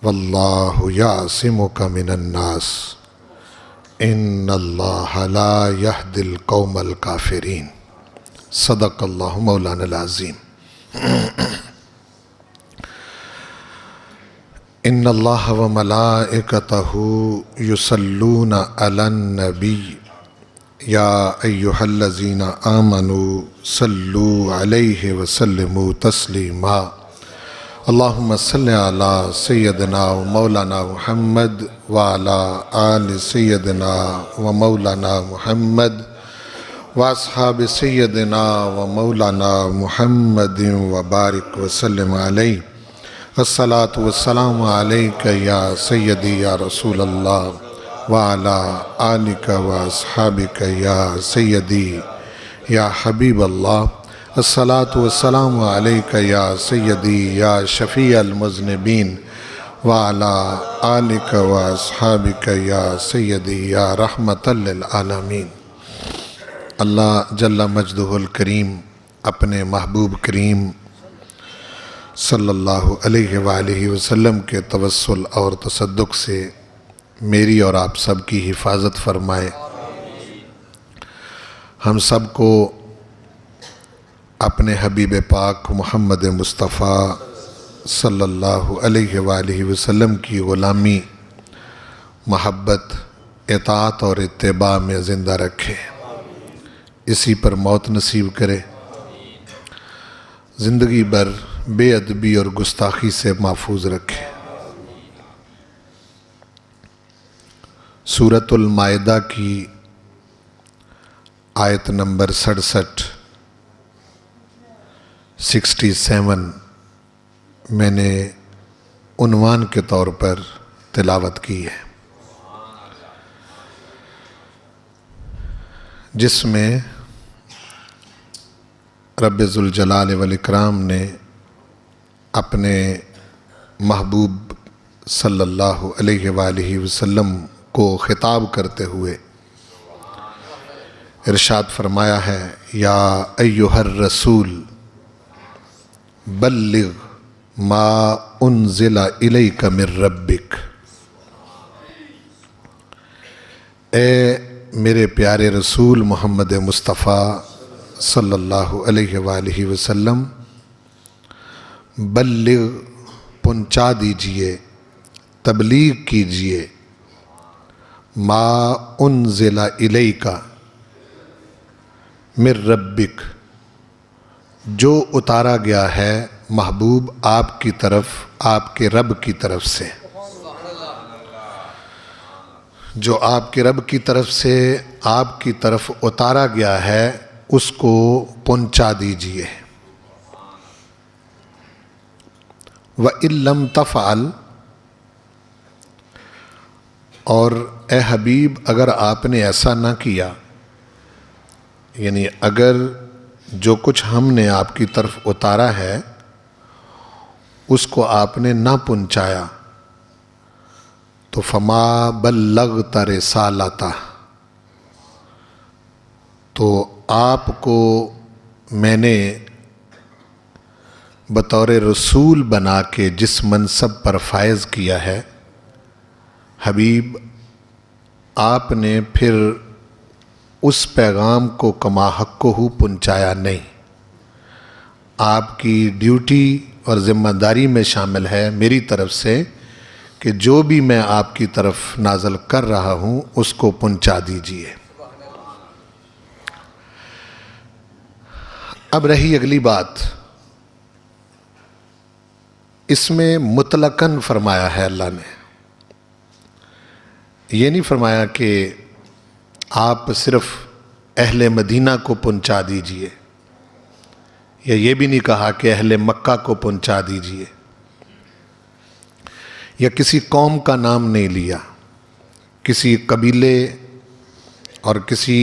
واللہ یعصمک من الناس ان اللہ لا یہدی القوم الکافرین۔ صدق اللہ مولانا العظیم۔ ان اللہ وملائکتہ یصلون علی النبی یا ایہا الذین آمنوا صلوا علیہ وسلموا تسلیما۔ اللہم صلی علی سیدنا و مولانا محمد وعلی آل سیدنا و مولانا محمد واصحاب سیدنا و مولانا محمد وبارک وسلم علیہ۔ الصلاۃ والسلام علیک یا سیدی یا رسول اللہ وعلی آلک و اصحابک یا سیدی یا حبیب اللہ۔ الصلاۃ والسلام علیک یا سیدی یا شفیع المذنبین وعلی آلک و اصحابک یا سیدی یا رحمۃ للعالمین۔ اللہ جل مجدہ الکریم اپنے محبوب کریم صلی اللہ علیہ وآلہ وسلم کے توسل اور تصدق سے میری اور آپ سب کی حفاظت فرمائے۔ ہم سب کو اپنے حبیب پاک محمد مصطفیٰ صلی اللہ علیہ وآلہ وسلم کی غلامی، محبت، اطاعت اور اتباع میں زندہ رکھے، اسی پر موت نصیب کرے، زندگی بھر بے ادبی اور گستاخی سے محفوظ رکھے۔ سورۃ المائدہ کی آیت نمبر 67 میں نے عنوان کے طور پر تلاوت کی ہے، جس میں رب ذوالجلال والاکرام نے اپنے محبوب صلی اللہ علیہ وآلہ وسلم کو خطاب کرتے ہوئے ارشاد فرمایا ہے، یا ایہا الرسول بلغ ما انزل الیک من ربک۔ اے میرے پیارے رسول محمد مصطفیٰ صلی اللہ علیہ وآلہ وسلم، بلغ پہنچا دیجئے، تبلیغ کیجئے، ما انزل الیک من ربک، جو اتارا گیا ہے محبوب آپ کی طرف، آپ کے رب کی طرف سے، جو آپ کے رب کی طرف سے آپ کی طرف اتارا گیا ہے اس کو پہنچا دیجئے۔ وَإِن لَّمْ تَفْعَلْ، اور اے حبیب اگر آپ نے ایسا نہ کیا، یعنی اگر جو کچھ ہم نے آپ کی طرف اتارا ہے اس کو آپ نے نہ پہنچایا، تو فما بلغت رسالتہ، تو آپ کو میں نے بطور رسول بنا کے جس منصب پر فائز کیا ہے، حبیب آپ نے پھر اس پیغام کو کما حقہ پہنچایا نہیں۔ آپ کی ڈیوٹی اور ذمہ داری میں شامل ہے میری طرف سے کہ جو بھی میں آپ کی طرف نازل کر رہا ہوں اس کو پہنچا دیجئے۔ اب رہی اگلی بات، اس میں مطلقاً فرمایا ہے اللہ نے، یہ نہیں فرمایا کہ آپ صرف اہل مدینہ کو پہنچا دیجئے، یا یہ بھی نہیں کہا کہ اہل مکہ کو پہنچا دیجئے، یا کسی قوم کا نام نہیں لیا، کسی قبیلے اور کسی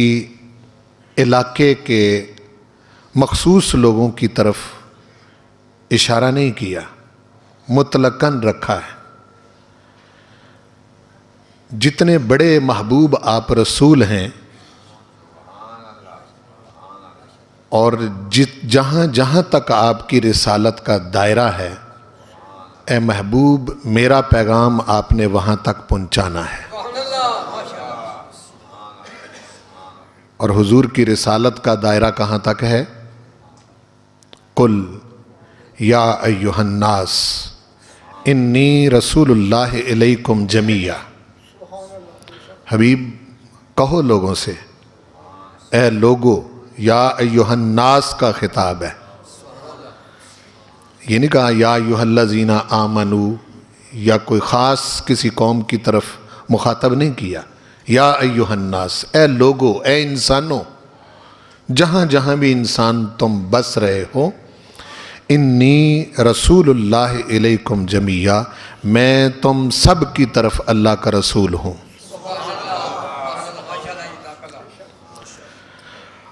علاقے کے مخصوص لوگوں کی طرف اشارہ نہیں کیا، مطلقاً رکھا ہے۔ جتنے بڑے محبوب آپ رسول ہیں اور جہاں جہاں تک آپ کی رسالت کا دائرہ ہے، اے محبوب میرا پیغام آپ نے وہاں تک پہنچانا ہے. اور حضور کی رسالت کا دائرہ کہاں تک ہے؟ قل یا ایھا الناس انی رسول اللہ الیکم جمیعا. حبیب کہو لوگوں سے، اے لوگو، یا ایھا الناس کا خطاب ہے. یہ نہیں کہا یا ایھا الذین آمنوا، یا کوئی خاص کسی قوم کی طرف مخاطب نہیں کیا. یا ایھا الناس، اے لوگو، اے انسانوں، جہاں جہاں بھی انسان تم بس رہے ہو، انی رسول اللہ الیکم جمیعا، میں تم سب کی طرف اللہ کا رسول ہوں.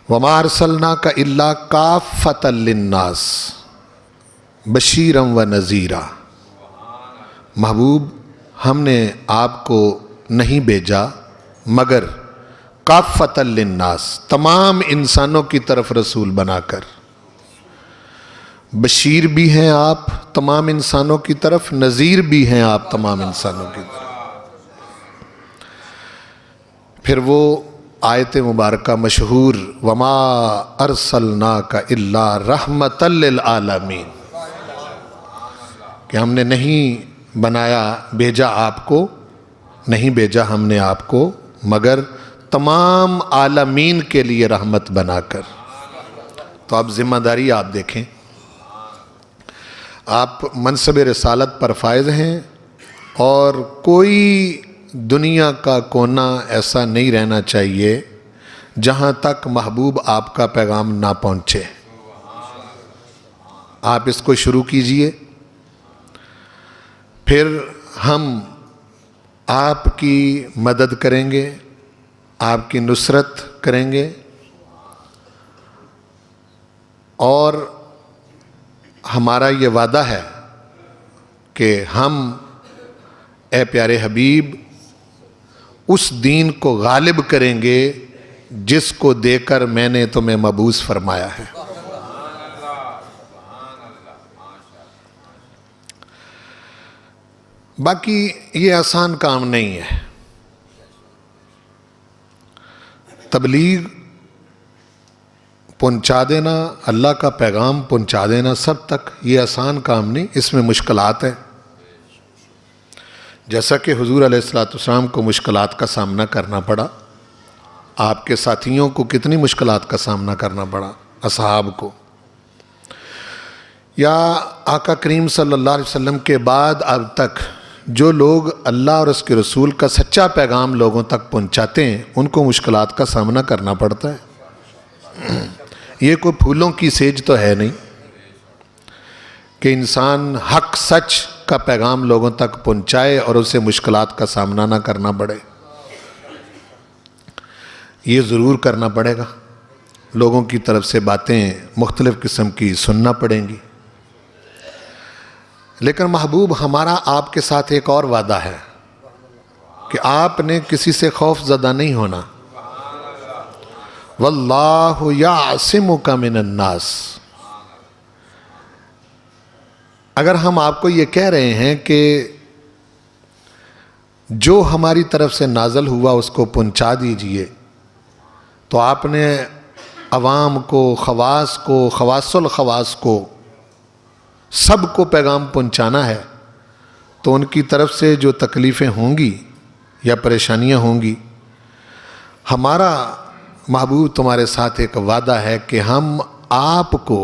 وما ارسلناک الا کافۃ للناس بشیرا و نذیرا. محبوب ہم نے آپ کو نہیں بھیجا مگر کافۃ للناس، تمام انسانوں کی طرف رسول بنا کر. بشیر بھی ہیں آپ تمام انسانوں کی طرف، نذیر بھی ہیں آپ تمام انسانوں کی طرف. پھر وہ آیت مبارکہ مشہور وما ارسلناک الا رحمۃ للعالمین، کہ ہم نے نہیں بنایا، بھیجا آپ کو، نہیں بھیجا ہم نے آپ کو مگر تمام عالمین کے لیے رحمت بنا کر. تو اب ذمہ داری آپ دیکھیں، آپ منصب رسالت پر فائز ہیں، اور کوئی دنیا کا کونا ایسا نہیں رہنا چاہیے جہاں تک محبوب آپ کا پیغام نہ پہنچے. آپ اس کو شروع کیجئے، پھر ہم آپ کی مدد کریں گے، آپ کی نصرت کریں گے، اور ہمارا یہ وعدہ ہے کہ ہم اے پیارے حبیب اس دین کو غالب کریں گے جس کو دے کر میں نے تمہیں مبعوث فرمایا ہے. باقی یہ آسان کام نہیں ہے. تبلیغ پہنچا دینا، اللہ کا پیغام پہنچا دینا سب تک، یہ آسان کام نہیں، اس میں مشکلات ہیں. جیسا کہ حضور علیہ السلام کو مشکلات کا سامنا کرنا پڑا، آپ کے ساتھیوں کو کتنی مشکلات کا سامنا کرنا پڑا، اصحاب کو. یا آقا کریم صلی اللہ علیہ وسلم کے بعد اب تک جو لوگ اللہ اور اس کے رسول کا سچا پیغام لوگوں تک پہنچاتے ہیں، ان کو مشکلات کا سامنا کرنا پڑتا ہے. یہ کوئی پھولوں کی سیج تو ہے نہیں کہ انسان حق سچ کا پیغام لوگوں تک پہنچائے اور اسے مشکلات کا سامنا نہ کرنا پڑے. یہ ضرور کرنا پڑے گا، لوگوں کی طرف سے باتیں مختلف قسم کی سننا پڑیں گی. لیکن محبوب ہمارا آپ کے ساتھ ایک اور وعدہ ہے کہ آپ نے کسی سے خوف زدہ نہیں ہونا. واللہ یعصمک من الناس. اگر ہم آپ کو یہ کہہ رہے ہیں کہ جو ہماری طرف سے نازل ہوا اس کو پہنچا دیجئے، تو آپ نے عوام کو، خواص کو، خواص الخواص کو، سب کو پیغام پہنچانا ہے. تو ان کی طرف سے جو تکلیفیں ہوں گی یا پریشانیاں ہوں گی، ہمارا محبوب تمہارے ساتھ ایک وعدہ ہے کہ ہم آپ کو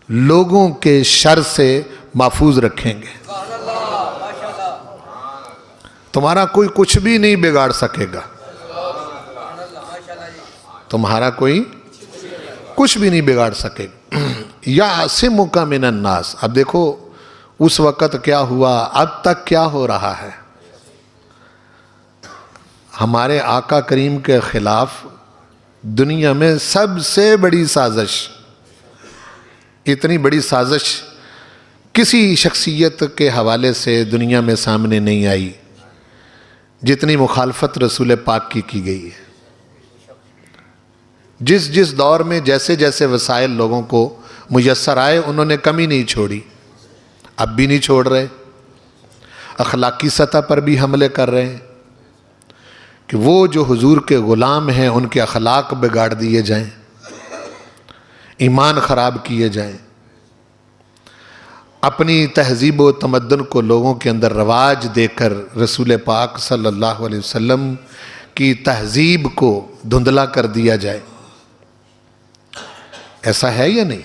لوگوں کے شر سے محفوظ رکھیں گے. تمہارا کوئی کچھ بھی نہیں بگاڑ سکے گا، تمہارا کوئی کچھ بھی نہیں بگاڑ سکے گا. یعصمک من الناس. اب دیکھو اس وقت کیا ہوا، اب تک کیا ہو رہا ہے. ہمارے آقا کریم کے خلاف دنیا میں سب سے بڑی سازش، اتنی بڑی سازش کسی شخصیت کے حوالے سے دنیا میں سامنے نہیں آئی جتنی مخالفت رسول پاک کی گئی ہے. جس جس دور میں جیسے جیسے وسائل لوگوں کو میسر آئے، انہوں نے کمی نہیں چھوڑی، اب بھی نہیں چھوڑ رہے. اخلاقی سطح پر بھی حملے کر رہے ہیں کہ وہ جو حضور کے غلام ہیں ان کے اخلاق بگاڑ دیے جائیں، ایمان خراب کیے جائیں، اپنی تہذیب و تمدن کو لوگوں کے اندر رواج دے کر رسول پاک صلی اللہ علیہ وسلم کی تہذیب کو دھندلا کر دیا جائے۔ ایسا ہے یا نہیں؟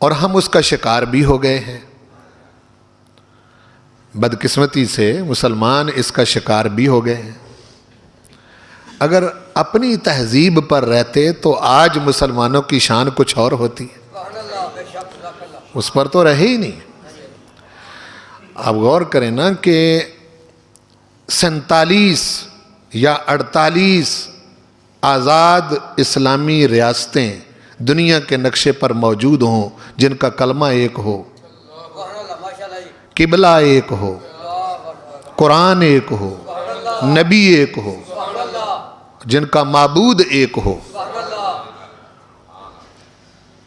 اور ہم اس کا شکار بھی ہو گئے ہیں۔ بدقسمتی سے مسلمان اس کا شکار بھی ہو گئے ہیں۔ اگر اپنی تہذیب پر رہتے تو آج مسلمانوں کی شان کچھ اور ہوتی، اس پر تو رہے ہی نہیں۔ آپ غور کریں نا کہ 47 یا 48 آزاد اسلامی ریاستیں دنیا کے نقشے پر موجود ہوں، جن کا کلمہ ایک ہو، قبلہ ایک ہو، قرآن ایک ہو، نبی ایک ہو، جن کا معبود ایک ہو،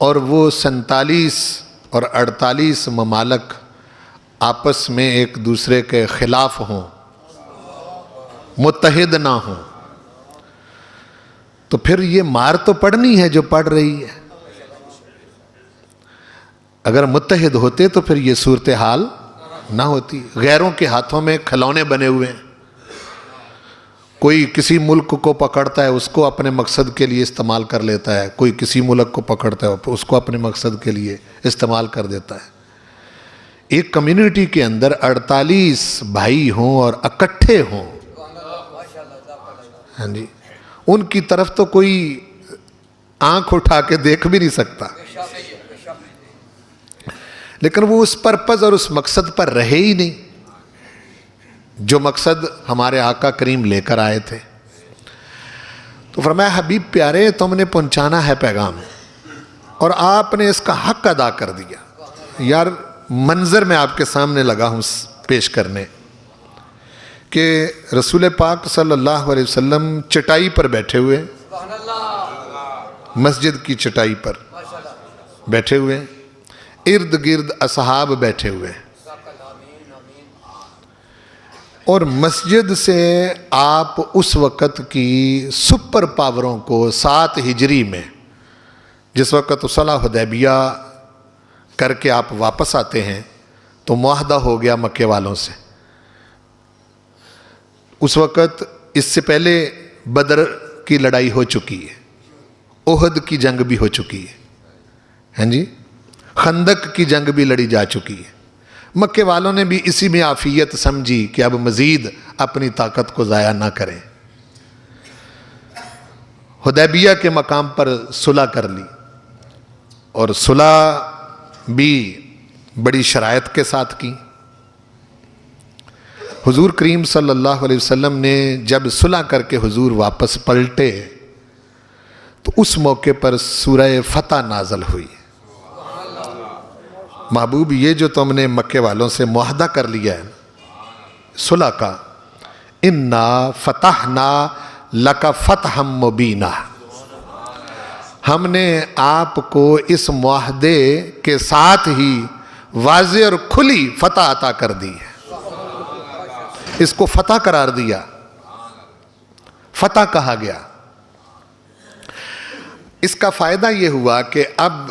اور وہ 47 اور 48 ممالک آپس میں ایک دوسرے کے خلاف ہوں، متحد نہ ہوں، تو پھر یہ مار تو پڑنی ہے جو پڑ رہی ہے۔ اگر متحد ہوتے تو پھر یہ صورتحال نہ ہوتی۔ غیروں کے ہاتھوں میں کھلونے بنے ہوئے ہیں، کوئی کسی ملک کو پکڑتا ہے اس کو اپنے مقصد کے لیے استعمال کر لیتا ہے، کوئی کسی ملک کو پکڑتا ہے اس کو اپنے مقصد کے لیے استعمال کر دیتا ہے۔ ایک کمیونٹی کے اندر 48 بھائی ہوں اور اکٹھے ہوں، ہاں جی، ان کی طرف تو کوئی آنکھ اٹھا کے دیکھ بھی نہیں سکتا، لیکن وہ اس پرپز اور اس مقصد پر رہے ہی نہیں جو مقصد ہمارے آقا کریم لے کر آئے تھے۔ تو فرمایا حبیب پیارے تم نے پہنچانا ہے پیغام، اور آپ نے اس کا حق ادا کر دیا۔ یار منظر میں آپ کے سامنے لگا ہوں پیش کرنے کہ رسول پاک صلی اللہ علیہ وسلم چٹائی پر بیٹھے ہوئے، مسجد کی چٹائی پر بیٹھے ہوئے، ارد گرد اصحاب بیٹھے ہوئے، اور مسجد سے آپ اس وقت کی سپر پاوروں کو 7 ہجری میں جس وقت صلح حدیبیہ کر کے آپ واپس آتے ہیں تو معاہدہ ہو گیا مکے والوں سے۔ اس وقت اس سے پہلے بدر کی لڑائی ہو چکی ہے، احد کی جنگ بھی ہو چکی ہے، ہاں جی، خندق کی جنگ بھی لڑی جا چکی ہے۔ مکے والوں نے بھی اسی میں عافیت سمجھی کہ اب مزید اپنی طاقت کو ضائع نہ کریں، حدیبیہ کے مقام پر صلح کر لی، اور صلح بھی بڑی شرائط کے ساتھ کی۔ حضور کریم صلی اللہ علیہ وسلم نے جب صلح کر کے حضور واپس پلٹے تو اس موقع پر سورہ فتح نازل ہوئی۔ محبوب یہ جو تم نے مکے والوں سے معاہدہ کر لیا ہے صلح کا، انا فتحنا لک فتحا مبینا، ہم نے آپ کو اس معاہدے کے ساتھ ہی واضح اور کھلی فتح عطا کر دی ہے، اس کو فتح قرار دیا، فتح کہا گیا۔ اس کا فائدہ یہ ہوا کہ اب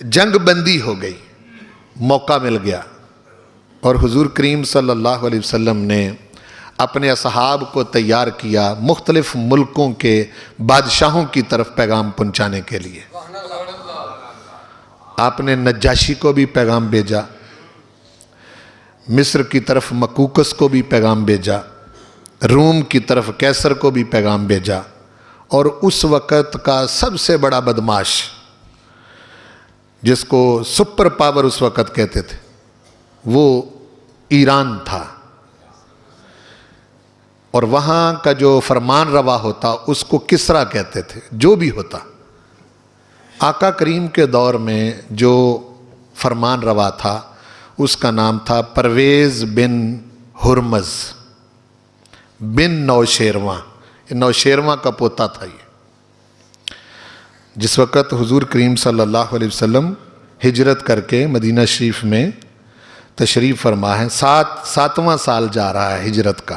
جنگ بندی ہو گئی، موقع مل گیا، اور حضور کریم صلی اللہ علیہ وسلم نے اپنے اصحاب کو تیار کیا مختلف ملکوں کے بادشاہوں کی طرف پیغام پہنچانے کے لیے۔ آپ نے نجاشی کو بھی پیغام بھیجا، مصر کی طرف مکوکس کو بھی پیغام بھیجا، روم کی طرف کیسر کو بھی پیغام بھیجا، اور اس وقت کا سب سے بڑا بدماش جس کو سپر پاور اس وقت کہتے تھے وہ ایران تھا، اور وہاں کا جو فرمان روا ہوتا اس کو کسرا کہتے تھے۔ جو بھی ہوتا، آقا کریم کے دور میں جو فرمان روا تھا اس کا نام تھا پرویز بن ہرمز بن نوشیرواں، نوشیرواں کا پوتا تھا یہ۔ جس وقت حضور کریم صلی اللہ علیہ وسلم ہجرت کر کے مدینہ شریف میں تشریف فرما ہے، ساتواں سال جا رہا ہے ہجرت کا۔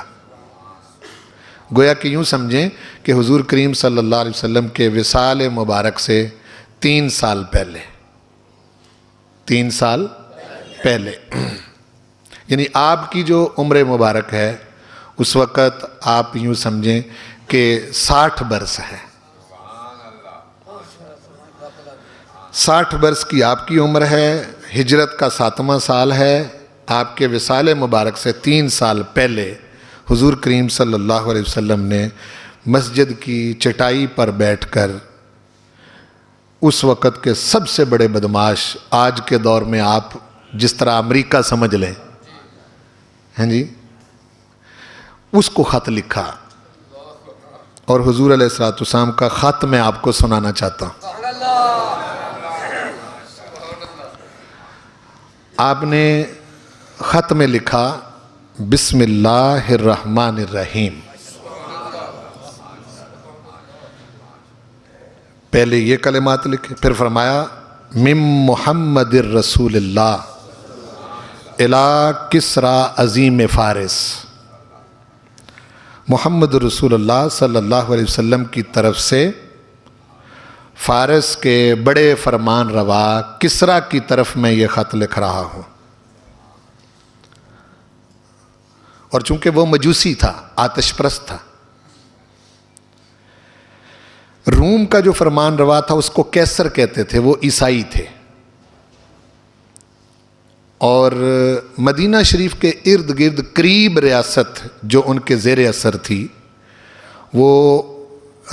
گویا کہ یوں سمجھیں کہ حضور کریم صلی اللہ علیہ وسلم کے وصال مبارک سے 3 سال پہلے، 3 سال پہلے یعنی آپ کی جو عمر مبارک ہے اس وقت آپ یوں سمجھیں کہ 60 برس ہے۔ 60 برس کی آپ کی عمر ہے، ہجرت کا 7واں سال ہے، آپ کے وصال مبارک سے 3 سال پہلے حضور کریم صلی اللہ علیہ وسلم نے مسجد کی چٹائی پر بیٹھ کر اس وقت کے سب سے بڑے بدماش، آج کے دور میں آپ جس طرح امریکہ سمجھ لیں، ہیں جی، اس کو خط لکھا، اور حضور علیہ السلام کا خط میں آپ کو سنانا چاہتا ہوں۔ آپ نے خط میں لکھا بسم اللہ الرحمن الرحیم، پہلے یہ کلمات لکھے، پھر فرمایا من محمد الرسول اللہ الی کسریٰ عظیم فارس، محمد رسول اللہ صلی اللہ علیہ وسلم کی طرف سے فارس کے بڑے فرمان روا کسریٰ کی طرف میں یہ خط لکھ رہا ہوں۔ اور چونکہ وہ مجوسی تھا، آتش پرست تھا، روم کا جو فرمان روا تھا اس کو کیسر کہتے تھے، وہ عیسائی تھے، اور مدینہ شریف کے ارد گرد قریب ریاست جو ان کے زیر اثر تھی وہ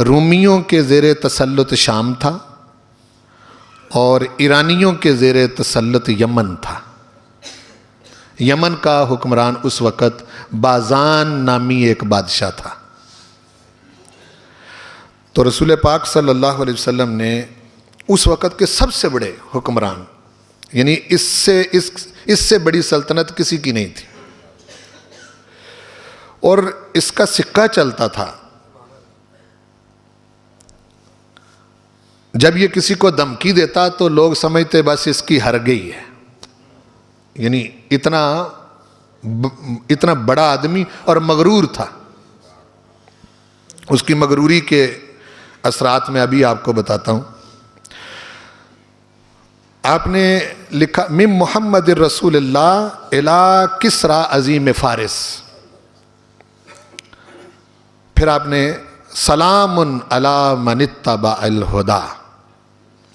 رومیوں کے زیر تسلط شام تھا اور ایرانیوں کے زیر تسلط یمن تھا۔ یمن کا حکمران اس وقت بازان نامی ایک بادشاہ تھا۔ تو رسول پاک صلی اللہ علیہ وسلم نے اس وقت کے سب سے بڑے حکمران، یعنی اس سے بڑی سلطنت کسی کی نہیں تھی، اور اس کا سکہ چلتا تھا، جب یہ کسی کو دھمکی دیتا تو لوگ سمجھتے بس اس کی ہر گئی ہے، یعنی اتنا بڑا آدمی اور مغرور تھا۔ اس کی مغروری کے اثرات میں ابھی آپ کو بتاتا ہوں۔ آپ نے لکھا من محمد الرسول اللہ الی کسریٰ عظیم فارس، پھر آپ نے سلام علی من اتبع الہدی،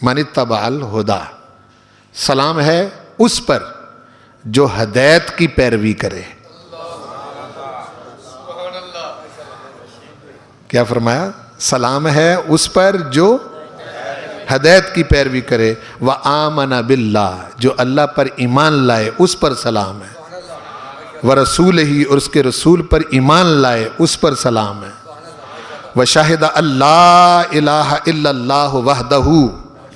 من اتبع الہدی، سلام ہے اس پر جو ہدایت کی پیروی کرے۔ کیا فرمایا؟ سلام ہے اس پر جو ہدایت کی پیروی کرے، وآمن باللہ، جو اللہ پر ایمان لائے اس پر سلام ہے، ورسولہ، اور اس کے رسول پر ایمان لائے اس پر سلام ہے، وشہد اللہ الہ الا اللہ وحدہ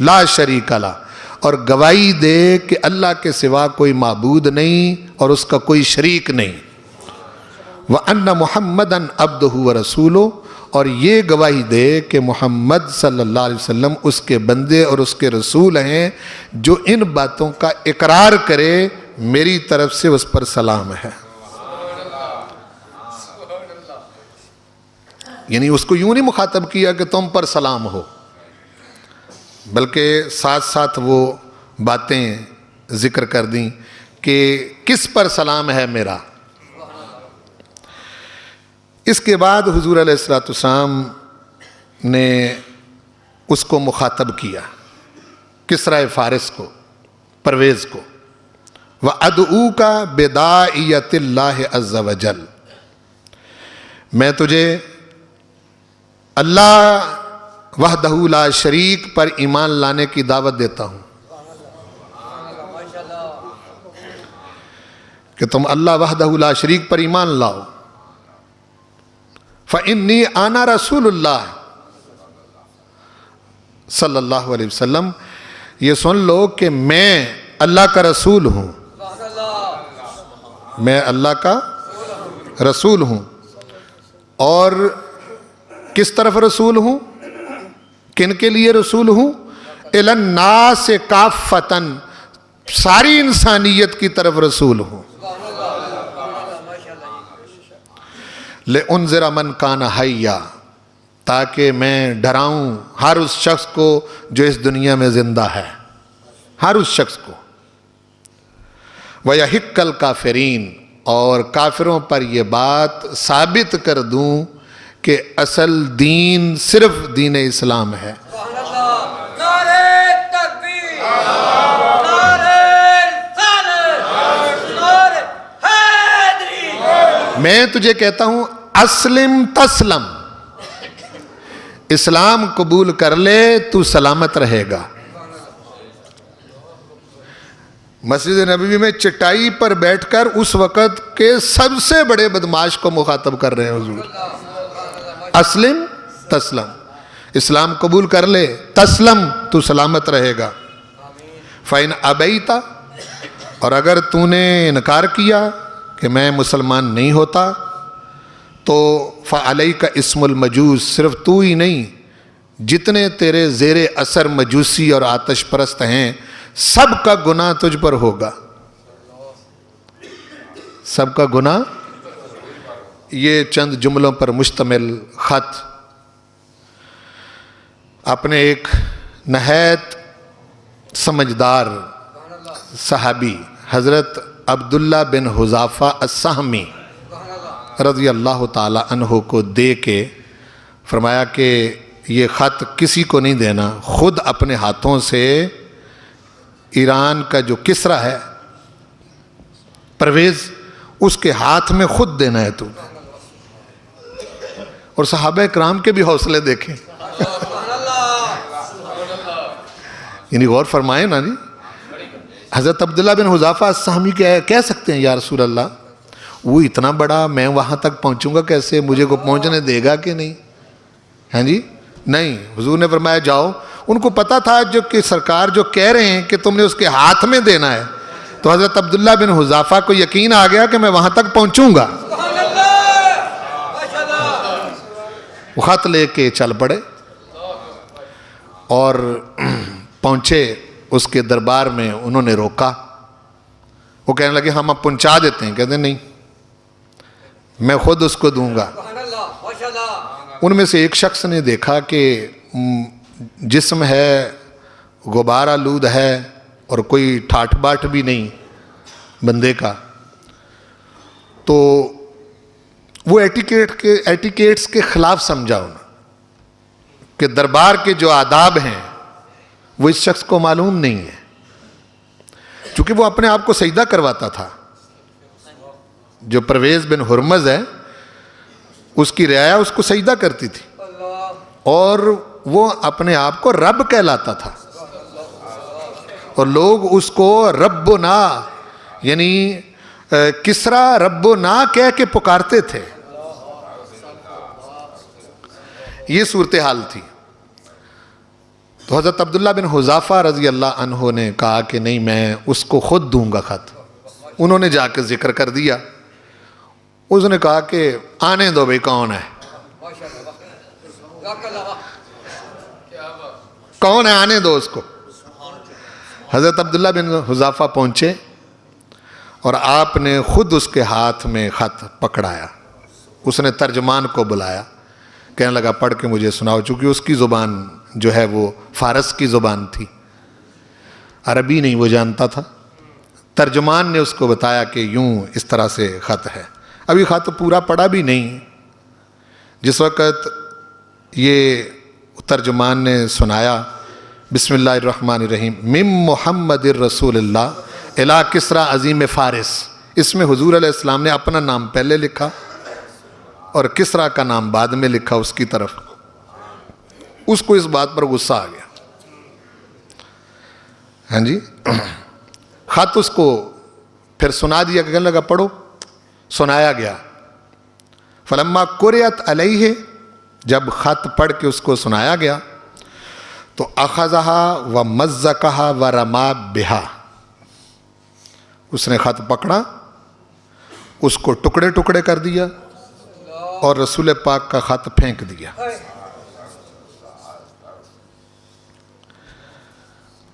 لا شریک لہ، اور گواہی دے کہ اللہ کے سوا کوئی معبود نہیں اور اس کا کوئی شریک نہیں، وَأَنَّ مُحَمَّدًا عَبْدُهُ وَرَسُولُهُ، اور یہ گواہی دے کہ محمد صلی اللہ علیہ وسلم اس کے بندے اور اس کے رسول ہیں، جو ان باتوں کا اقرار کرے میری طرف سے اس پر سلام ہے۔ یعنی اس کو یوں نہیں مخاطب کیا کہ تم پر سلام ہو، بلکہ ساتھ ساتھ وہ باتیں ذکر کر دیں کہ کس پر سلام ہے میرا۔ اس کے بعد حضور علیہ السلام نے اس کو مخاطب کیا، کسریٰ فارس کو، پرویز کو، وَأَدْعُوكَ بِدَاعِيَةِ اللَّهِ عَزَّ وَجَلَّ، میں تجھے اللہ وحدہ لا شریک پر ایمان لانے کی دعوت دیتا ہوں، کہ تم اللہ وحدہ لا شریک پر ایمان لاؤ۔ فَإِنِّي أَنَا رَسُولُ اللَّهِ صلی اللہ علیہ وسلم، یہ سن لو کہ میں اللہ کا رسول ہوں، میں اللہ کا رسول ہوں، اور کس طرف رسول ہوں، کن کے لیے رسول ہوں؟ الی الناس کافۃ، ساری انسانیت کی طرف رسول ہوں۔ لِأُنذِرَ مَنْ كَانَ حَيًّا، تاکہ میں ڈراؤں ہر اس شخص کو جو اس دنیا میں زندہ ہے، ہر اس شخص کو۔ وَيَحِقَّ الْكَافِرِينَ، اور کافروں پر یہ بات ثابت کر دوں کہ اصل دین صرف دین اسلام ہے۔ میں تجھے کہتا ہوں اسلم تسلم، اسلام قبول کر لے تو سلامت رہے گا۔ مسجد نبوی میں چٹائی پر بیٹھ کر اس وقت کے سب سے بڑے بدمعاش کو مخاطب کر رہے ہیں حضور۔ اسلم تسلم، اسلام قبول کر لے تسلم تو سلامت رہے گا۔ فَإِنْ أَبَيْتَ، اور اگر تو نے انکار کیا کہ میں مسلمان نہیں ہوتا تو فَعَلَيْكَ اسم المجوس، صرف تو ہی نہیں جتنے تیرے زیر اثر مجوسی اور آتش پرست ہیں سب کا گناہ تجھ پر ہوگا، سب کا گناہ۔ یہ چند جملوں پر مشتمل خط اپنے ایک نہایت سمجھدار صحابی حضرت عبداللہ بن حذافہ السہمی رضی اللہ تعالی عنہ کو دے کے فرمایا کہ یہ خط کسی کو نہیں دینا، خود اپنے ہاتھوں سے ایران کا جو کسرا ہے پرویز، اس کے ہاتھ میں خود دینا ہے تو۔ اور صحابہ کرام کے بھی حوصلے دیکھیں، یعنی غور فرمائیں نا جی۔ حضرت عبداللہ بن حذافہ السہمی کہہ سکتے ہیں یا رسول اللہ وہ اتنا بڑا، میں وہاں تک پہنچوں گا کیسے، مجھے کو پہنچنے دے گا کہ نہیں؟ ہیں جی نہیں، حضور نے فرمایا جاؤ۔ ان کو پتا تھا جو کہ سرکار جو کہہ رہے ہیں کہ تم نے اس کے ہاتھ میں دینا ہے، تو حضرت عبداللہ بن حذافہ کو یقین آ گیا کہ میں وہاں تک پہنچوں گا۔ وہ خط لے کے چل پڑے اور پہنچے اس کے دربار میں، انہوں نے روکا۔ وہ کہنے لگے ہم اب پہنچا دیتے ہیں، کہتے ہیں نہیں میں خود اس کو دوں گا۔ ان میں سے ایک شخص نے دیکھا کہ جسم ہے غبار آلود ہے اور کوئی ٹھاٹھ باٹھ بھی نہیں بندے کا، تو وہ ایٹیکیٹس کے خلاف سمجھا انہوں کہ دربار کے جو آداب ہیں وہ اس شخص کو معلوم نہیں ہے، چونکہ وہ اپنے آپ کو سجدہ کرواتا تھا۔ جو پرویز بن ہرمز ہے اس کی رعایا اس کو سجدہ کرتی تھی اور وہ اپنے آپ کو رب کہلاتا تھا، اور لوگ اس کو ربنا یعنی کسرا ربنا کہہ کے پکارتے تھے۔ یہ صورتحال تھی۔ تو حضرت عبداللہ بن حذافہ رضی اللہ عنہ نے کہا کہ نہیں میں اس کو خود دوں گا خط۔ انہوں نے جا کے ذکر کر دیا۔ اس نے کہا کہ آنے دو بھئی کون ہے، کون ہے آنے دو اس کو۔ حضرت عبداللہ بن حذافہ پہنچے اور آپ نے خود اس کے ہاتھ میں خط پکڑایا۔ اس نے ترجمان کو بلایا، کہنے لگا پڑھ کے مجھے سناؤ، چونکہ اس کی زبان جو ہے وہ فارس کی زبان تھی، عربی نہیں وہ جانتا تھا۔ ترجمان نے اس کو بتایا کہ یوں اس طرح سے خط ہے۔ ابھی خط پورا پڑھا بھی نہیں، جس وقت یہ ترجمان نے سنایا بسم اللہ الرحمن الرحیم من محمد الرسول اللہ الی کسرا عظیم فارس، اس میں حضور علیہ السلام نے اپنا نام پہلے لکھا اور کسرا کا نام بعد میں لکھا اس کی طرف۔ اس کو اس بات پر غصہ آ گیا، ہاں جی۔ خط اس کو پھر سنا دیا، کہنے لگا پڑھو۔ سنایا گیا۔ فلما قرئت علیہ، جب خط پڑھ کے اس کو سنایا گیا تو اخذها ومزقها ورما بها، اس نے خط پکڑا، اس کو ٹکڑے ٹکڑے کر دیا اور رسول پاک کا خط پھینک دیا۔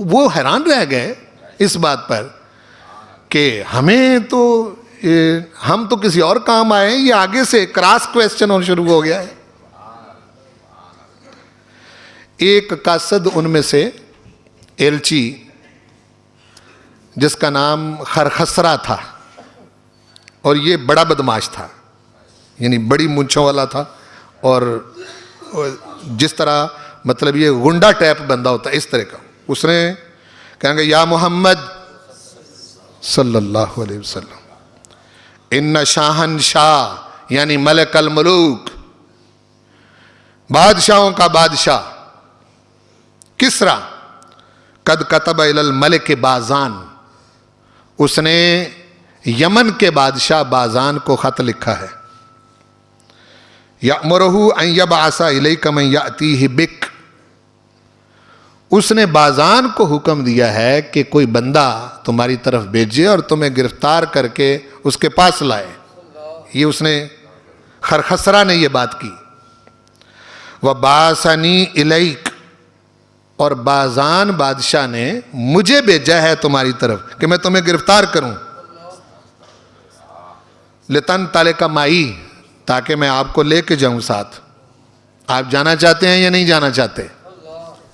وہ حیران رہ گئے اس بات پر کہ ہمیں تو ہم تو کسی اور کام آئے ہیں، یہ آگے سے کراس کویسچن ہونا شروع ہو گیا ہے. ایک قاصد ان میں سے ایلچی جس کا نام خرخسرا تھا، اور یہ بڑا بدماش تھا، یعنی بڑی مونچھوں والا تھا، اور جس طرح مطلب یہ گنڈا ٹائپ بندہ ہوتا ہے اس طرح کا. اس نے کہیں گے یا محمد صلی اللہ علیہ وسلم ان شاہن شاہ یعنی ملک الملوک، بادشاہوں کا بادشاہ کسرا قد کتب الی الملک بازان، اس نے یمن کے بادشاہ بازان کو خط لکھا ہے. یأمرہ ان یبعث الیک من یأتیہ بک، اس نے بازان کو حکم دیا ہے کہ کوئی بندہ تمہاری طرف بھیجے اور تمہیں گرفتار کر کے اس کے پاس لائے. یہ اس نے خرخسرا نے یہ بات کی. وَبَعَثَنِي إِلَيْكَ، اور بازان بادشاہ نے مجھے بھیجا ہے تمہاری طرف کہ میں تمہیں گرفتار کروں. لِتَنْطَلِقَ مَعِي، تاکہ میں آپ کو لے کے جاؤں ساتھ. آپ جانا چاہتے ہیں یا نہیں جانا چاہتے؟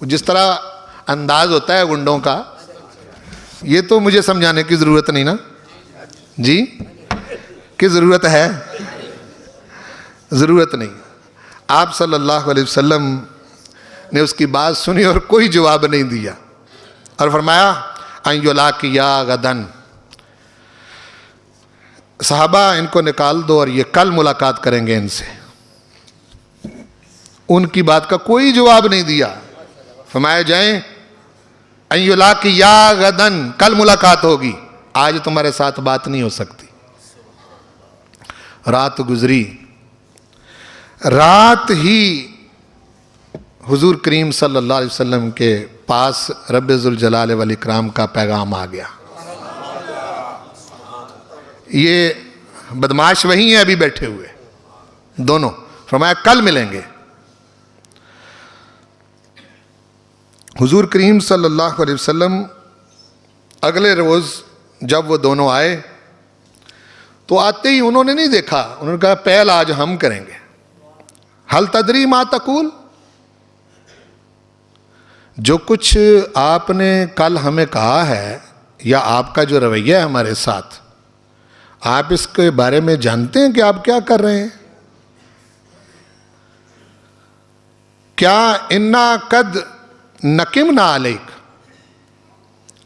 جس طرح انداز ہوتا ہے گنڈوں کا، یہ تو مجھے سمجھانے کی ضرورت نہیں نا جی، کہ ضرورت ہے؟ ضرورت نہیں. آپ صلی اللہ علیہ وسلم نے اس کی بات سنی اور کوئی جواب نہیں دیا، اور فرمایا ان یلاقیا غدن، صحابہ ان کو نکال دو اور یہ کل ملاقات کریں گے ان سے. ان کی بات کا کوئی جواب نہیں دیا. فرمایا جائیں ان یلاقیا غدن، کل ملاقات ہوگی، آج تمہارے ساتھ بات نہیں ہو سکتی. رات گزری، رات ہی حضور کریم صلی اللہ علیہ وسلم کے پاس رب ذوالجلال والاکرام کا پیغام آ گیا. یہ بدماش وہی ہیں ابھی بیٹھے ہوئے دونوں. فرمایا کل ملیں گے. حضور کریم صلی اللہ علیہ وسلم اگلے روز جب وہ دونوں آئے تو آتے ہی انہوں نے نہیں دیکھا، انہوں نے کہا پہل آج ہم کریں گے. حل تدری ما تقول، جو کچھ آپ نے کل ہمیں کہا ہے یا آپ کا جو رویہ ہے ہمارے ساتھ، آپ اس کے بارے میں جانتے ہیں کہ آپ کیا کر رہے ہیں؟ کیا انا قد نقمنا علیک،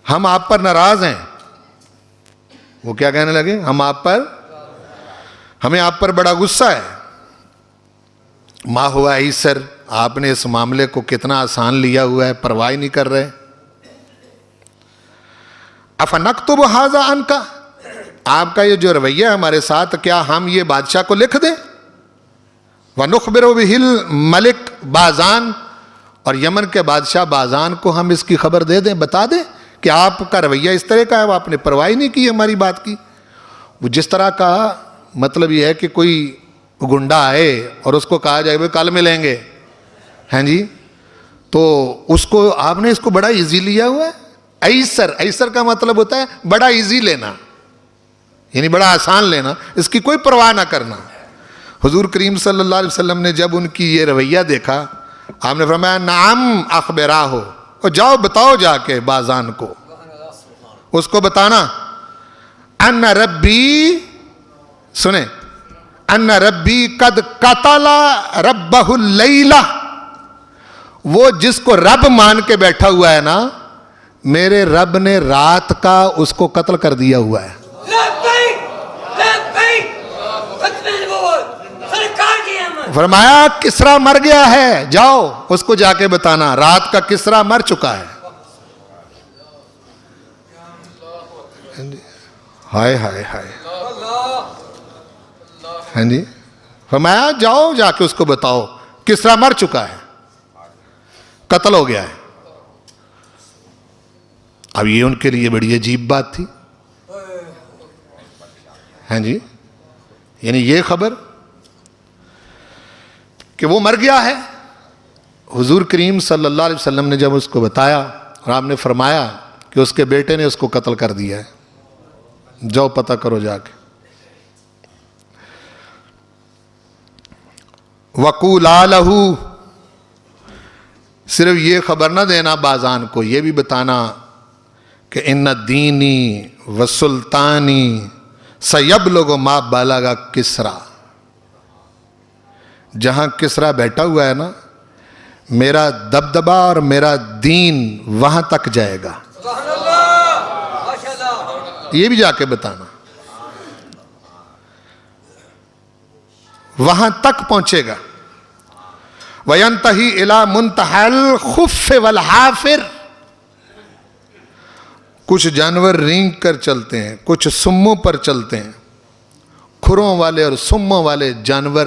ہم آپ پر ناراض ہیں. وہ کیا کہنے لگے؟ ہمیں آپ پر بڑا غصہ ہے. ما ہوا ایسر، آپ نے اس معاملے کو کتنا آسان لیا ہوا ہے، پرواہ نہیں کر رہے. افنکتب ھذا عنک، آپ کا یہ جو رویہ ہے ہمارے ساتھ، کیا ہم یہ بادشاہ کو لکھ دیں؟ ونخبر بہ الملک بازان، اور یمن کے بادشاہ بازان کو ہم اس کی خبر دے دیں، بتا دیں کہ آپ کا رویہ اس طرح کا ہے، آپ نے پرواہ نہیں کی ہماری بات کی. وہ جس طرح کا مطلب یہ ہے کہ کوئی گنڈا آئے اور اس کو کہا جائے وہ کل ملیں گے، ہیں جی، تو اس کو آپ نے اس کو بڑا ایزی لیا ہوا ہے. ایسر کا مطلب ہوتا ہے بڑا ایزی لینا، یعنی بڑا آسان لینا، اس کی کوئی پرواہ نہ کرنا. حضور کریم صلی اللہ علیہ وسلم نے جب ان کی یہ رویہ دیکھا، آپ نے فرمایا نعم اخبراہ، اور جاؤ بتاؤ جا کے بازان کو، اس کو بتانا ان ربی، سنیں، ان ربی قد قتل ربہ اللیلہ، وہ جس کو رب مان کے بیٹھا ہوا ہے نا، میرے رب نے رات کا اس کو قتل کر دیا ہوا ہے. فرمایا کسرا مر گیا ہے، جاؤ اس کو جا کے بتانا رات کا کسرا مر چکا ہے. ہائے ہائے ہائے، ہاں جی، فرمایا جاؤ جا کے اس کو بتاؤ کسرا مر چکا ہے، قتل ہو گیا ہے. اب یہ ان کے لیے بڑی عجیب بات تھی، ہاں جی، یعنی یہ خبر کہ وہ مر گیا ہے. حضور کریم صلی اللہ علیہ وسلم نے جب اس کو بتایا اور آپ نے فرمایا کہ اس کے بیٹے نے اس کو قتل کر دیا ہے، جاؤ پتہ کرو جا کے۔ وَقُولَا لَهُ، صرف یہ خبر نہ دینا بازان کو، یہ بھی بتانا کہ ان دینی و سلطانی سیبلغ ما بلغ کسریٰ، جہاں کسریٰ بیٹھا ہوا ہے نا، میرا دبدبہ اور میرا دین وہاں تک جائے گا، یہ بھی جا کے بتانا، وہاں تک پہنچے گا۔ وَيَنْتَهِي إِلَى مُنْتَهَى الْخُفِّ وَالْحَافِرِ، کچھ جانور رینگ کر چلتے ہیں، کچھ سموں پر چلتے ہیں، کھروں والے اور سموں والے جانور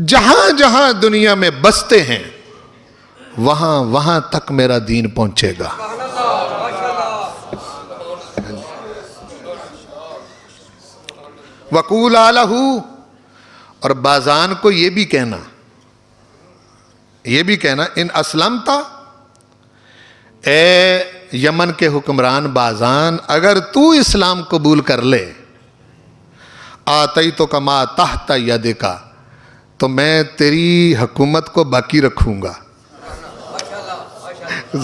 جہاں جہاں دنیا میں بستے ہیں وہاں وہاں تک میرا دین پہنچے گا۔ وَقُولَا لَهُ، اور بازان کو یہ بھی کہنا ان اسلمتا، اے یمن کے حکمران بازان، اگر تو اسلام قبول کر لے، آتیتک ما تحت یدک، تو میں تیری حکومت کو باقی رکھوں گا۔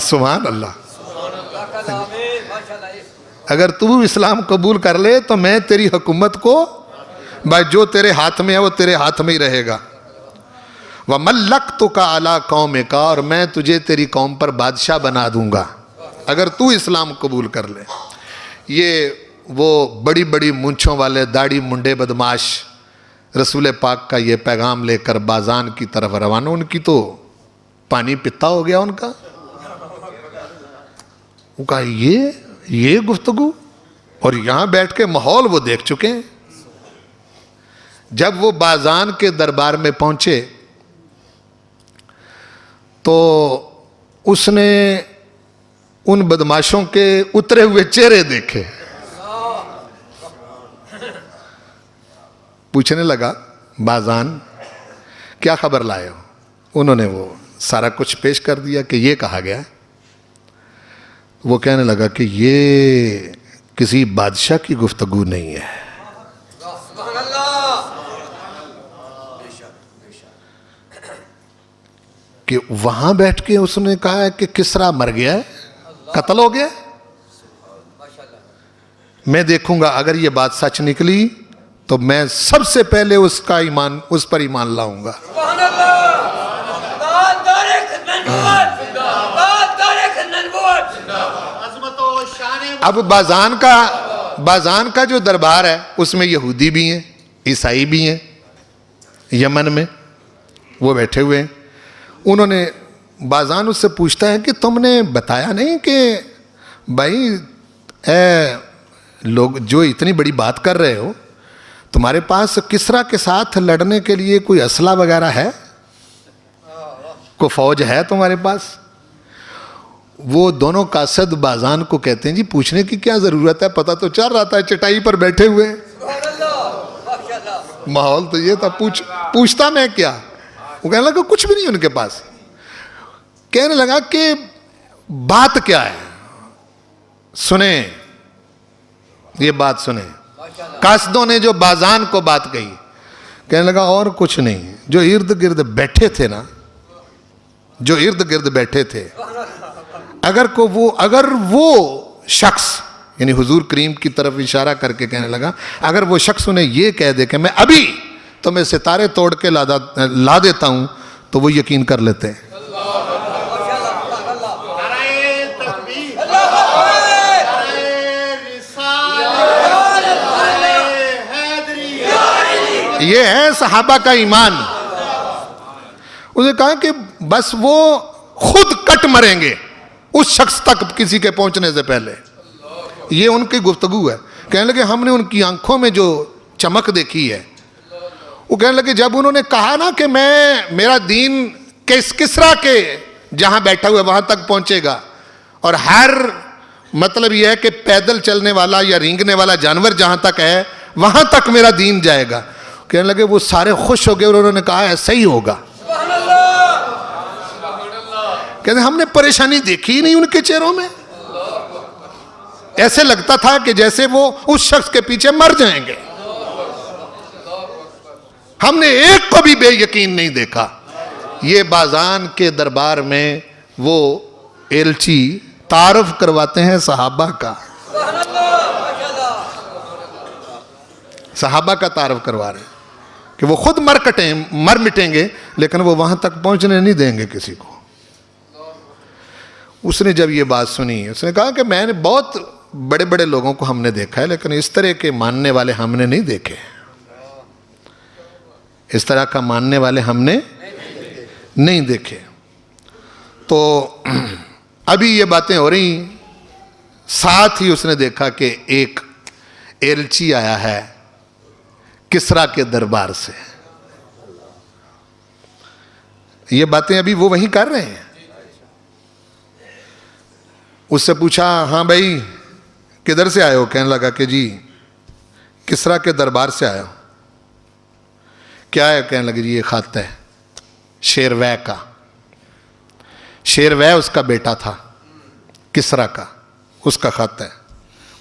سبحان اللہ، اگر تو اسلام قبول کر لے تو میں تیری حکومت کو، بھائی جو تیرے ہاتھ میں ہے وہ تیرے ہاتھ میں ہی رہے گا۔ وَمَلَّكْتُكَ عَلَىٰ قَوْمِكَ، اور میں تجھے تیری قوم پر بادشاہ بنا دوں گا اگر تو اسلام قبول کر لے۔ یہ وہ بڑی بڑی مونچھوں والے داڑھی منڈے بدماش رسول پاک کا یہ پیغام لے کر بازان کی طرف روانہ، ان کی تو پانی پتا ہو گیا ان کا۔ وہ کہا یہ گفتگو، اور یہاں بیٹھ کے ماحول وہ دیکھ چکے ہیں۔ جب وہ بازان کے دربار میں پہنچے تو اس نے ان بدماشوں کے اترے ہوئے چہرے دیکھے، پوچھنے لگا بازان کیا خبر لائے ہو؟ انہوں نے وہ سارا کچھ پیش کر دیا کہ یہ کہا گیا۔ وہ کہنے لگا کہ یہ کسی بادشاہ کی گفتگو نہیں ہے، کہ وہاں بیٹھ کے اس نے کہا ہے کہ کسریٰ مر گیا ہے، قتل ہو گیا، میں دیکھوں گا اگر یہ بات سچ نکلی تو میں سب سے پہلے اس پر ایمان لاؤں گا۔ اب بازان کا جو دربار ہے اس میں یہودی بھی ہیں، عیسائی بھی ہیں، یمن میں وہ بیٹھے ہوئے ہیں۔ انہوں نے بازان اس سے پوچھتا ہے کہ تم نے بتایا نہیں کہ بھائی اے لوگ جو اتنی بڑی بات کر رہے ہو، تمہارے پاس کسریٰ کے ساتھ لڑنے کے لیے کوئی اسلحہ وغیرہ ہے، کوئی فوج ہے تمہارے پاس؟ وہ دونوں قاصد بازان کو کہتے ہیں جی پوچھنے کی کیا ضرورت ہے، پتہ تو چل رہا تھا چٹائی پر بیٹھے ہوئے، ماحول تو یہ تھا، پوچھتا میں کیا؟ وہ کہنے لگا کچھ بھی نہیں ان کے پاس۔ کہنے لگا کہ بات کیا ہے، سنیں یہ بات سنیں۔ قاصدوں نے جو بازان کو بات کہی، کہنے لگا اور کچھ نہیں، جو ارد گرد بیٹھے تھے نا، جو ارد گرد بیٹھے تھے، اگر وہ شخص، یعنی حضور کریم کی طرف اشارہ کر کے کہنے لگا، اگر وہ شخص انہیں یہ کہہ دے کہ میں ابھی تمہیں ستارے توڑ کے لا دیتا ہوں تو وہ یقین کر لیتے ہیں۔ یہ ہے صحابہ کا ایمان۔ اس نے کہا کہ بس وہ خود کٹ مریں گے اس شخص تک کسی کے پہنچنے سے پہلے، یہ ان کی گفتگو ہے۔ کہنے لگے ہم نے ان کی آنکھوں میں جو چمک دیکھی ہے، وہ کہنے لگے جب انہوں نے کہا نا کہ میرا دین کسریٰ کے جہاں بیٹھا ہوا ہے وہاں تک پہنچے گا، اور ہر مطلب یہ ہے کہ پیدل چلنے والا یا رینگنے والا جانور جہاں تک ہے وہاں تک میرا دین جائے گا، کہنے لگے وہ سارے خوش ہو گئے اور انہوں نے کہا ایسا ہی ہوگا۔ کہتے ہیں ہم نے پریشانی دیکھی ہی نہیں ان کے چہروں میں، ایسے لگتا تھا کہ جیسے وہ اس شخص کے پیچھے مر جائیں گے، ہم نے ایک کو بھی بے یقین نہیں دیکھا۔ یہ بازان کے دربار میں وہ ایلچی تعارف کرواتے ہیں صحابہ کا، صحابہ کا تعارف کروا رہے ہیں کہ وہ خود مر مٹیں گے لیکن وہ وہاں تک پہنچنے نہیں دیں گے کسی کو۔ اس نے جب یہ بات سنی، اس نے کہا کہ میں نے بہت بڑے بڑے لوگوں کو ہم نے دیکھا ہے لیکن اس طرح کے ماننے والے ہم نے نہیں دیکھے، اس طرح کا ماننے والے ہم نے نہیں دیکھے۔ تو ابھی یہ باتیں ہو رہی، ساتھ ہی اس نے دیکھا کہ ایک ایلچی آیا ہے کسریٰ کے دربار سے۔ یہ باتیں ابھی وہ وہیں کر رہے ہیں۔ اس سے پوچھا ہاں بھائی کدھر سے آئے ہو؟ کہنے لگا کہ جی کسریٰ کے دربار سے آیا ہوں۔ کیا ہے؟ کہنے لگے جی یہ خط ہے شیروے کا، شیروے اس کا بیٹا تھا کسریٰ کا، اس کا خط ہے۔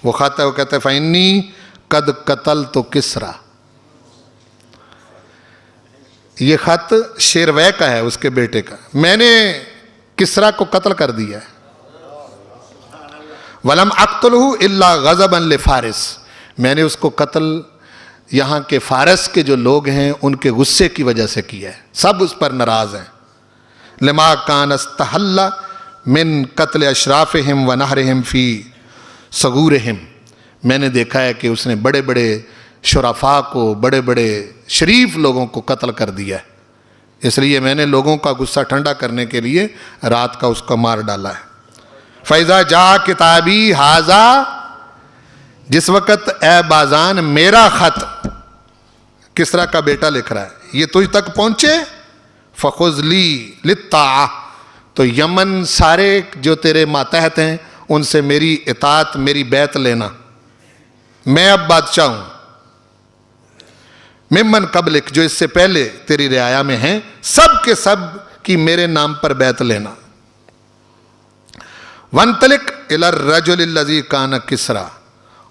وہ خط ہے، وہ کہتا ہے فَإِنِّي قَدْ قَتَلْتُ کسریٰ۔ یہ خط شیروے کا ہے، اس کے بیٹے کا، میں نے کسریٰ کو قتل کر دیا ہے۔ وَلَمْ أَقْتُلْهُ إِلَّا غَضَبًا لِفَارِسٍ، میں نے اس کو قتل یہاں کے فارس کے جو لوگ ہیں ان کے غصے کی وجہ سے کیا ہے، سب اس پر ناراض ہیں۔ لما کان استحل من قتل اشرافہم ونہرہم فی صغورہم، میں نے دیکھا ہے کہ اس نے بڑے بڑے شرفاء کو، بڑے بڑے شریف لوگوں کو قتل کر دیا ہے، اس لیے میں نے لوگوں کا غصہ ٹھنڈا کرنے کے لیے رات کا اس کو مار ڈالا ہے۔ فَإِذَا جَاءَ کتابی ھذا، جس وقت اے بازان میرا خط کسریٰ کا بیٹا لکھ رہا ہے یہ تجھ تک پہنچے، فَخُذْ لِي لِلطَّاعَةِ، تو یمن سارے جو تیرے ماتحت ہیں ان سے میری اطاعت، میری بیعت لینا، میں اب بادشاہ ہوں۔ ممن قبلک، جو اس سے پہلے تیری رعایا میں ہیں، سب کے سب کی میرے نام پر بیعت لینا۔ وَانْطَلِقْ إِلَى الرَّجُلِ الَّذِي كَانَ کسریٰ،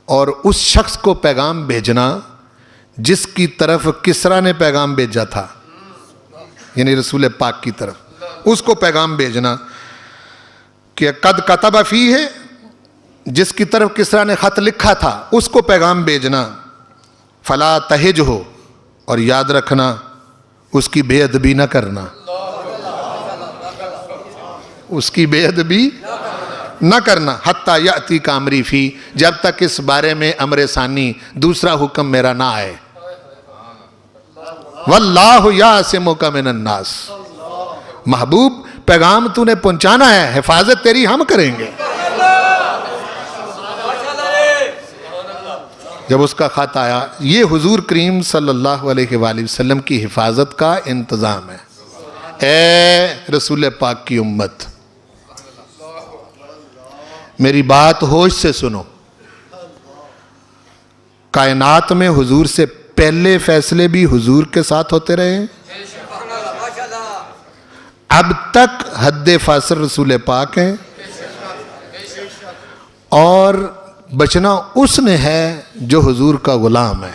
اور اس شخص کو پیغام بھیجنا جس کی طرف کسریٰ نے پیغام بھیجا تھا، یعنی رسول پاک کی طرف، اس کو پیغام بھیجنا کہ قد کتب فیہ، جس کی طرف کسریٰ نے خط لکھا تھا اس کو پیغام بھیجنا۔ فلا تہجہ، اور یاد رکھنا اس کی بے ادبی نہ کرنا، اس کی بے ادبی نہ کرنا، حتیٰ یأتیک امری فی، جب تک اس بارے میں امر ثانی، دوسرا حکم میرا نہ آئے۔ واللہ یعصمک من الناس، محبوب پیغام تو نے پہنچانا ہے، حفاظت تیری ہم کریں گے۔ جب اس کا خط آیا، یہ حضور کریم صلی اللہ علیہ وآلہ وسلم کی حفاظت کا انتظام ہے۔ اے رسول پاک کی امت، میری بات ہوش سے سنو، کائنات میں حضور سے پہلے فیصلے بھی حضور کے ساتھ ہوتے رہے ہیں، اب تک حد فاصل رسول پاک ہیں، اور بچنا اس نے ہے جو حضور کا غلام ہے،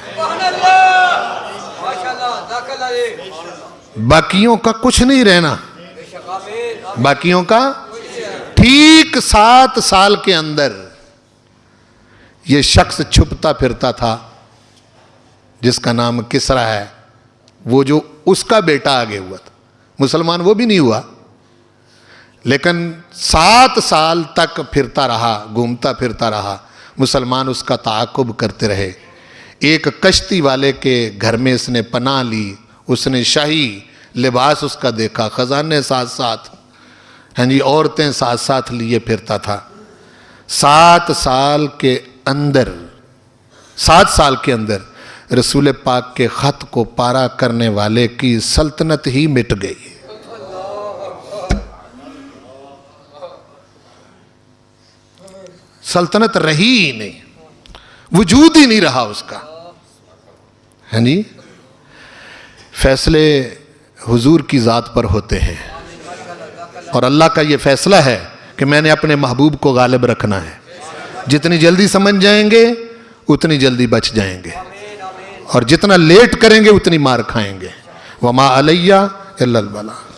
باقیوں کا کچھ نہیں رہنا، باقیوں کا۔ ٹھیک 7 سال کے اندر یہ شخص چھپتا پھرتا تھا جس کا نام کسریٰ ہے، وہ جو اس کا بیٹا آگے ہوا تھا، مسلمان وہ بھی نہیں ہوا، لیکن 7 سال تک پھرتا رہا، گھومتا پھرتا رہا، مسلمان اس کا تعاقب کرتے رہے۔ ایک کشتی والے کے گھر میں اس نے پناہ لی، اس نے شاہی لباس اس کا دیکھا، خزانے ساتھ ساتھ، ہاں جی، عورتیں ساتھ ساتھ لیے پھرتا تھا۔ 7 سال کے اندر، 7 سال کے اندر رسول پاک کے خط کو پارا کرنے والے کی سلطنت ہی مٹ گئی۔ سلطنت رہی ہی نہیں، وجود ہی نہیں رہا اس کا، ہاں جی۔ فیصلے حضور کی ذات پر ہوتے ہیں، اور اللہ کا یہ فیصلہ ہے کہ میں نے اپنے محبوب کو غالب رکھنا ہے. جتنی جلدی سمجھ جائیں گے اتنی جلدی بچ جائیں گے, اور جتنا لیٹ کریں گے اتنی مار کھائیں گے. وما علیہ الا البلاغ.